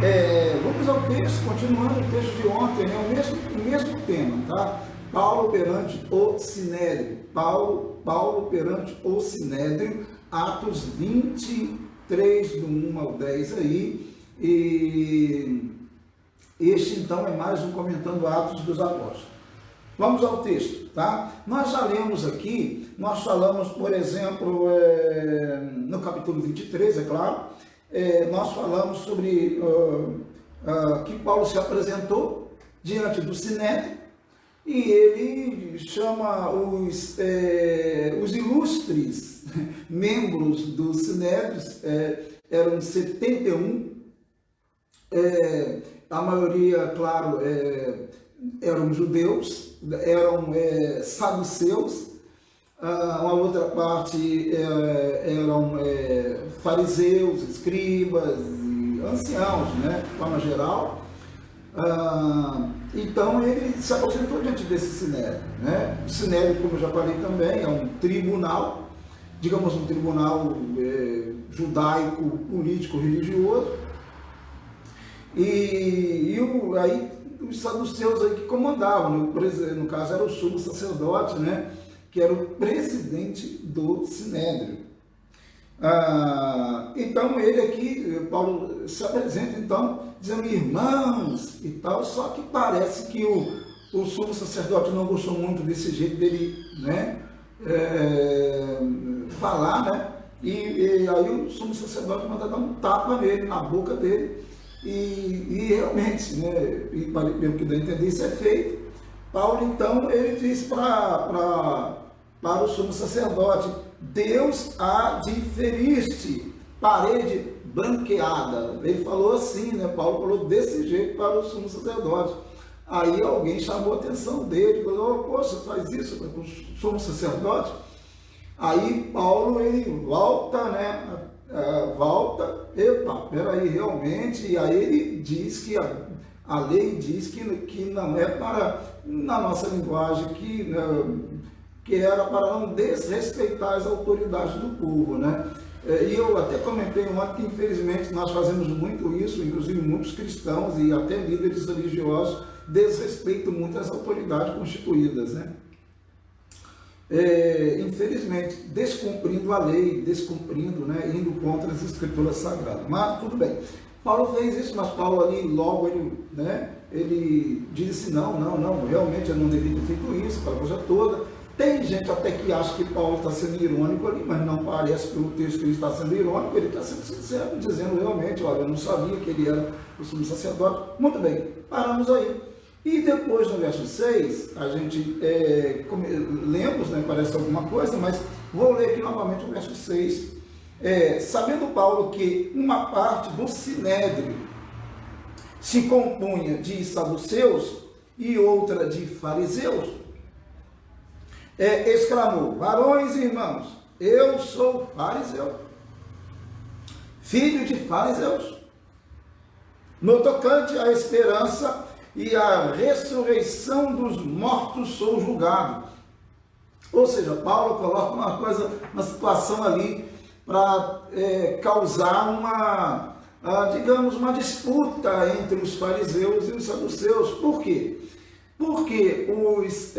Vamos ao texto, continuando o texto de ontem, né? O mesmo tema, tá? Paulo perante o Sinédrio. Paulo perante o Sinédrio, Atos 23, do 1 ao 10 aí. E este então é mais um comentando Atos dos Apóstolos. Vamos ao texto, tá? Nós já lemos aqui, nós falamos, por exemplo, no capítulo 23, é claro, nós falamos sobre que Paulo se apresentou diante do Sinédrio e ele chama os ilustres membros do Sinédrio, eram 71, a maioria, claro, eram judeus, eram saduceus, uma outra parte eram fariseus, escribas, e anciãos, né, de forma geral. Então ele se apresentou diante desse Sinédrio, né? O Sinédrio, como eu já falei também, é um tribunal, digamos um tribunal judaico, político, religioso, e aí os saduceus aí que comandavam, né? No caso era o sumo sacerdote, né? Que era o presidente do Sinédrio. Então ele aqui, Paulo se apresenta então, dizendo irmãos e tal, só que parece que o sumo sacerdote não gostou muito desse jeito dele, né, falar, né, e aí o sumo sacerdote manda dar um tapa nele, na boca dele, e realmente, né, e pelo que dá a entender, isso é feito. Paulo então, ele diz para o sumo sacerdote: Deus há de ferir-te, parede branqueada. Ele falou assim, né? Paulo falou desse jeito para o sumo sacerdote. Aí alguém chamou a atenção dele, falou: poxa, faz isso para o sumo sacerdote? Aí Paulo, ele volta, né? Epa, peraí, realmente, e aí ele diz que a lei diz que não é para, na nossa linguagem, que era para não desrespeitar as autoridades do povo, né? E eu até comentei ontem que, infelizmente, nós fazemos muito isso, inclusive muitos cristãos e até líderes religiosos desrespeitam muito as autoridades constituídas, né? Infelizmente, descumprindo a lei, né, indo contra as escrituras sagradas. Mas tudo bem. Paulo fez isso, mas Paulo ali logo ele disse não, realmente eu não devia ter feito isso, para a coisa toda. Tem gente até que acha que Paulo está sendo irônico ali, mas não parece pelo texto que ele está sendo irônico, ele está sendo sincero, dizendo realmente: olha, eu não sabia que ele era o sumo sacerdote. Muito bem, paramos aí. E depois, no verso 6, a gente lemos, né, parece alguma coisa, mas vou ler aqui novamente o verso 6. Sabendo Paulo que uma parte do Sinédrio se compunha de saduceus e outra de fariseus, exclamou: varões e irmãos, eu sou fariseu, filho de fariseus. No tocante à esperança e à ressurreição dos mortos sou julgado. Ou seja, Paulo coloca uma situação ali para causar digamos, uma disputa entre os fariseus e os saduceus. Por quê? Porque os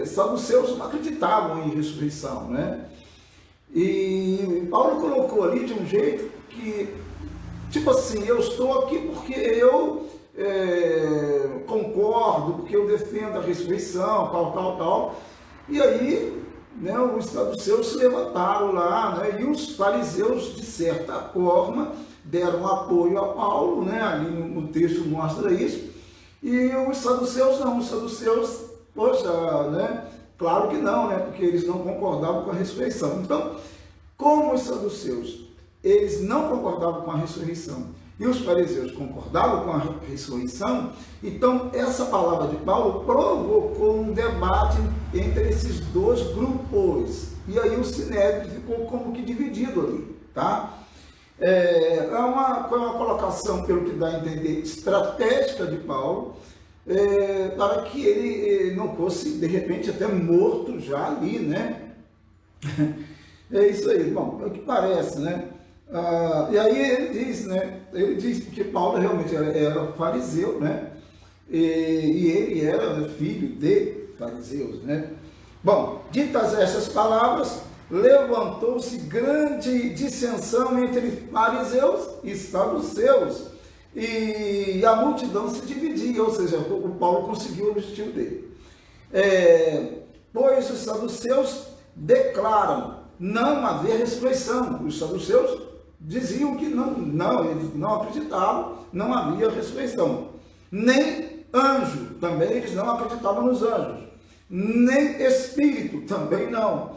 saduceus não acreditavam em ressurreição, né? E Paulo colocou ali de um jeito que, tipo assim, eu estou aqui porque eu concordo, porque eu defendo a ressurreição, tal. E aí, né, os saduceus se levantaram lá, né, e os fariseus, de certa forma, deram apoio a Paulo, né? Ali no texto mostra isso. E os saduceus não, os saduceus, poxa, né? Claro que não, né? Porque eles não concordavam com a ressurreição. Então, como os saduceus, eles não concordavam com a ressurreição e os fariseus concordavam com a ressurreição, então essa palavra de Paulo provocou um debate entre esses dois grupos. E aí o Sinédrio ficou como que dividido ali, tá? Foi uma colocação, pelo que dá a entender, estratégica de Paulo, para que ele não fosse, de repente, até morto já ali, né? É isso aí. Bom, é o que parece, né? E aí ele diz, né? Ele diz que Paulo realmente era fariseu, né? E ele era filho de fariseus, né? Bom, ditas essas palavras, levantou-se grande dissensão entre fariseus e saduceus, e a multidão se dividia, ou seja, o Paulo conseguiu o objetivo dele. Pois os saduceus declaram não haver ressurreição. Os saduceus diziam que eles não acreditavam, não havia ressurreição. Nem anjo, também eles não acreditavam nos anjos. Nem espírito, também não.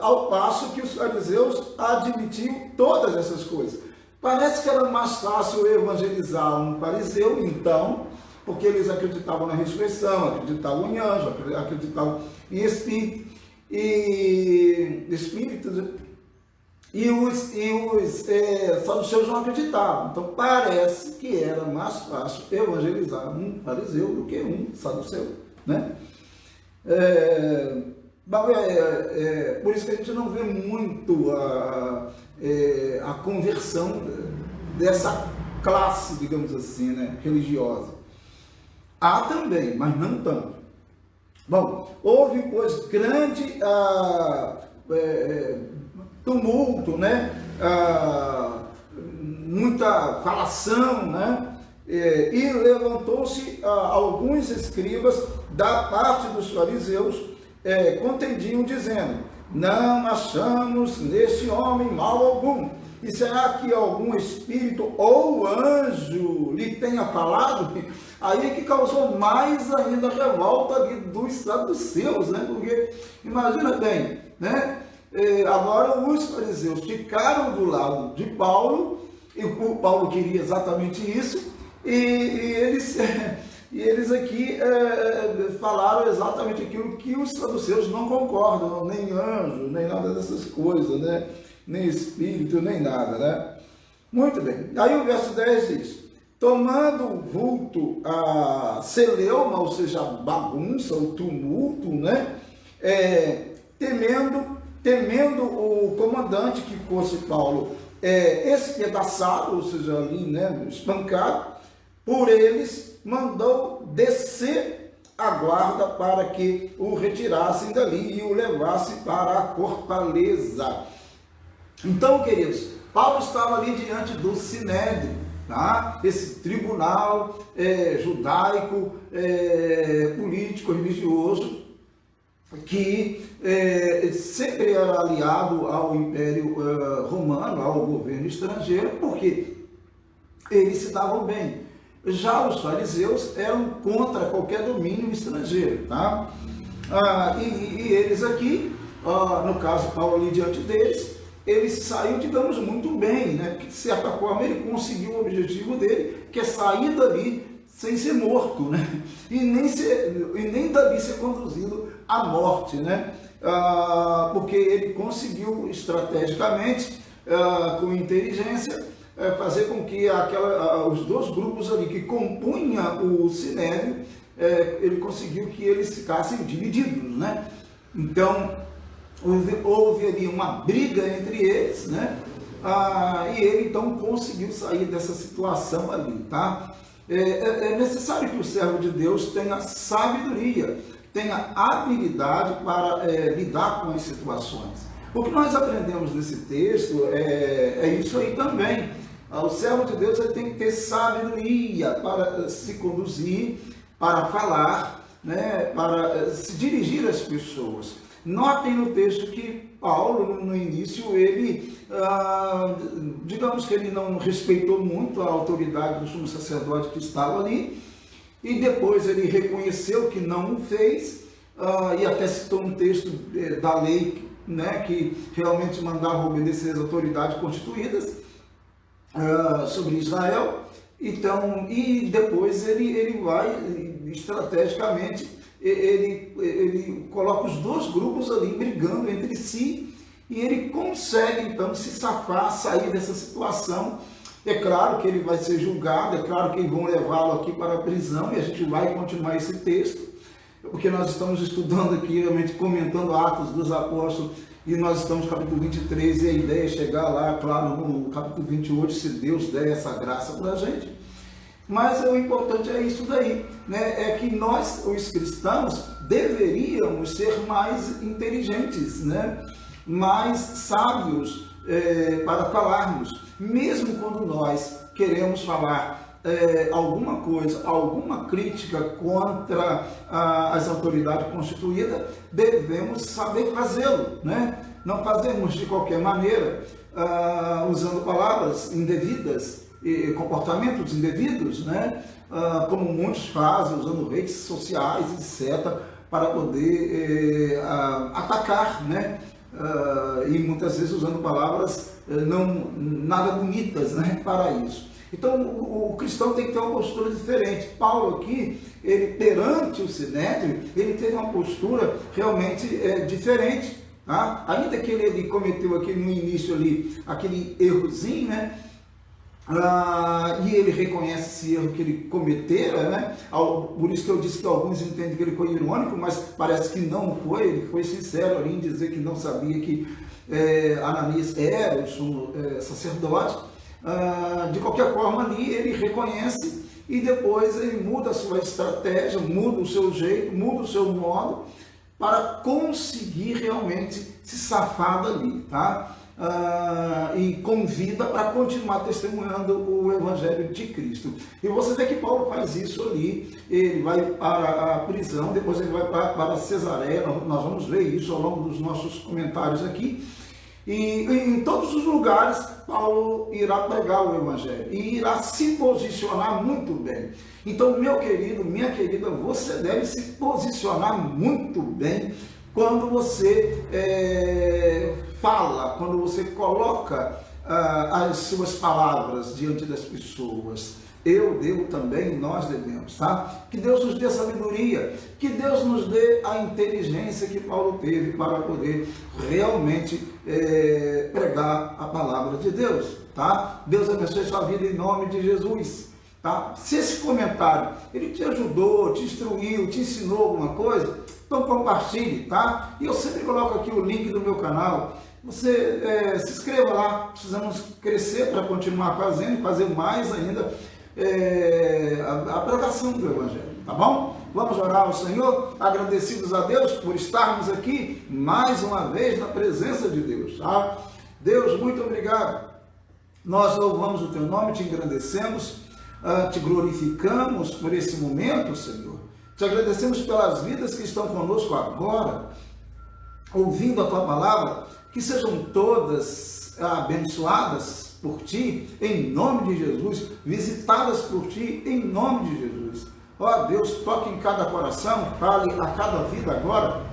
Ao passo que os fariseus admitiam todas essas coisas. Parece que era mais fácil evangelizar um fariseu, então, porque eles acreditavam na ressurreição, acreditavam em anjo, acreditavam em espírito, e os saduceus não acreditavam. Então parece que era mais fácil evangelizar um fariseu do que um saduceu, né? Por isso que a gente não vê muito a conversão dessa classe, digamos assim, né, religiosa. Há também, mas não tanto. Bom, houve, pois, grande tumulto, né? Muita falação, né? E levantou-se alguns escribas da parte dos fariseus, contendiam dizendo: não achamos neste homem mal algum. E será que algum espírito ou anjo lhe tenha falado? Aí é que causou mais ainda a revolta ali dos saduceus, né? Porque, imagina bem, né? Agora os fariseus ficaram do lado de Paulo, e o Paulo queria exatamente isso, e eles aqui falaram exatamente aquilo que os saduceus não concordam, nem anjo, nem nada dessas coisas, né? Nem espírito, nem nada, né? Muito bem. Aí o verso 10 diz: tomando o vulto a celeuma, ou seja, a bagunça, o tumulto, né? Temendo o comandante que fosse Paulo espedaçado, ou seja, ali, né, espancado, por eles, mandou descer a guarda para que o retirassem dali e o levassem para a fortaleza. Então, queridos, Paulo estava ali diante do Sinédrio, tá? Esse tribunal judaico, político, religioso, que sempre era aliado ao Império Romano, ao governo estrangeiro, porque eles se davam bem. Já os fariseus eram contra qualquer domínio estrangeiro, tá? E eles aqui, no caso Paulo ali diante deles, ele saiu, digamos, muito bem, né? Porque de certa forma ele conseguiu o objetivo dele, que é sair dali sem ser morto, né? E nem dali ser conduzido à morte, né? Porque ele conseguiu estrategicamente, com inteligência, fazer com que os dois grupos ali que compunham o Sinédrio, ele conseguiu que eles ficassem divididos, né? Então houve ali uma briga entre eles, né? E ele então conseguiu sair dessa situação ali, tá? É necessário que o servo de Deus tenha sabedoria, tenha habilidade para lidar com as situações. O que nós aprendemos nesse texto é isso aí também. O servo de Deus ele tem que ter sabedoria para se conduzir, para falar, né? Para se dirigir às pessoas. Notem no texto que Paulo, no início, ele, digamos que ele não respeitou muito a autoridade do sumo sacerdote que estava ali, e depois ele reconheceu que não o fez, e até citou um texto da lei, né, que realmente mandava obedecer às autoridades constituídas sobre Israel. Então, e depois ele vai estrategicamente, ele coloca os dois grupos ali brigando entre si, e ele consegue então se safar, sair dessa situação. É claro que ele vai ser julgado, é claro que vão levá-lo aqui para a prisão, e a gente vai continuar esse texto, porque nós estamos estudando aqui, realmente comentando Atos dos Apóstolos, e nós estamos no capítulo 23, e a ideia é chegar lá, claro, no capítulo 28, se Deus der essa graça para a gente. Mas o importante é isso daí, né? É que nós, os cristãos, deveríamos ser mais inteligentes, né? Mais sábios para falarmos, mesmo quando nós queremos falar alguma coisa, alguma crítica contra as autoridades constituídas, devemos saber fazê-lo, né? Não fazemos de qualquer maneira, usando palavras indevidas, comportamentos indevidos, né? Como muitos fazem, usando redes sociais, etc., para poder atacar, né? E muitas vezes usando palavras nada bonitas, né? Para isso. Então, o cristão tem que ter uma postura diferente. Paulo aqui, ele perante o Sinédrio, ele teve uma postura realmente diferente. Tá? Ainda que ele cometeu aqui no início ali aquele errozinho, né? E ele reconhece esse erro que ele cometera, né? Por isso que eu disse que alguns entendem que ele foi irônico, mas parece que não foi. Ele foi sincero ali em dizer que não sabia que Ananias era o sumo sacerdote. De qualquer forma ali ele reconhece e depois ele muda a sua estratégia, muda o seu jeito, muda o seu modo para conseguir realmente se safar dali, tá? E convida para continuar testemunhando o Evangelho de Cristo. E você vê que Paulo faz isso ali, ele vai para a prisão, depois ele vai para Cesareia, nós vamos ver isso ao longo dos nossos comentários aqui. E em todos os lugares, Paulo irá pregar o Evangelho e irá se posicionar muito bem. Então, meu querido, minha querida, você deve se posicionar muito bem quando você fala, quando você coloca as suas palavras diante das pessoas. Eu devo também, nós devemos, tá? Que Deus nos dê sabedoria, que Deus nos dê a inteligência que Paulo teve para poder realmente pregar a palavra de Deus, tá? Deus abençoe sua vida em nome de Jesus, tá? Se esse comentário, ele te ajudou, te instruiu, te ensinou alguma coisa, então compartilhe, tá? E eu sempre coloco aqui o link do meu canal. Você se inscreva lá, precisamos crescer para continuar fazendo, fazer mais ainda a pregação do Evangelho, tá bom? Vamos orar ao Senhor, agradecidos a Deus por estarmos aqui mais uma vez na presença de Deus, tá? Deus, muito obrigado. Nós louvamos o Teu nome, Te engrandecemos, Te glorificamos por esse momento, Senhor. Te agradecemos pelas vidas que estão conosco agora, ouvindo a Tua palavra, que sejam todas abençoadas por Ti, em nome de Jesus, visitadas por Ti, em nome de Jesus. Ó Deus, toque em cada coração, fale a cada vida agora,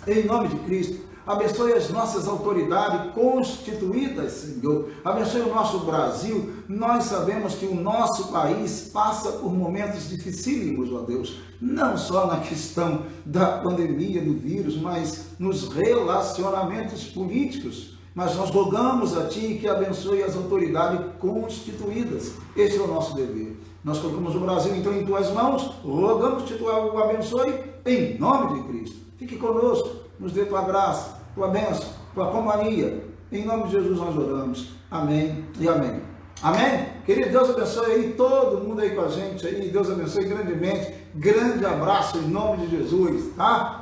em nome de Cristo. Abençoe as nossas autoridades constituídas, Senhor. Abençoe o nosso Brasil. Nós sabemos que o nosso país passa por momentos dificílimos, ó Deus. Não só na questão da pandemia, do vírus, mas nos relacionamentos políticos. Mas nós rogamos a Ti que abençoe as autoridades constituídas. Este é o nosso dever. Nós colocamos o Brasil então em Tuas mãos, rogamos que Tu o abençoe em nome de Cristo. Fique conosco, nos dê Tua graça, Tua bênção, Tua companhia. Em nome de Jesus nós oramos. Amém e amém. Amém? Querido, Deus abençoe aí todo mundo aí com a gente aí. Deus abençoe grandemente. Grande abraço em nome de Jesus, tá?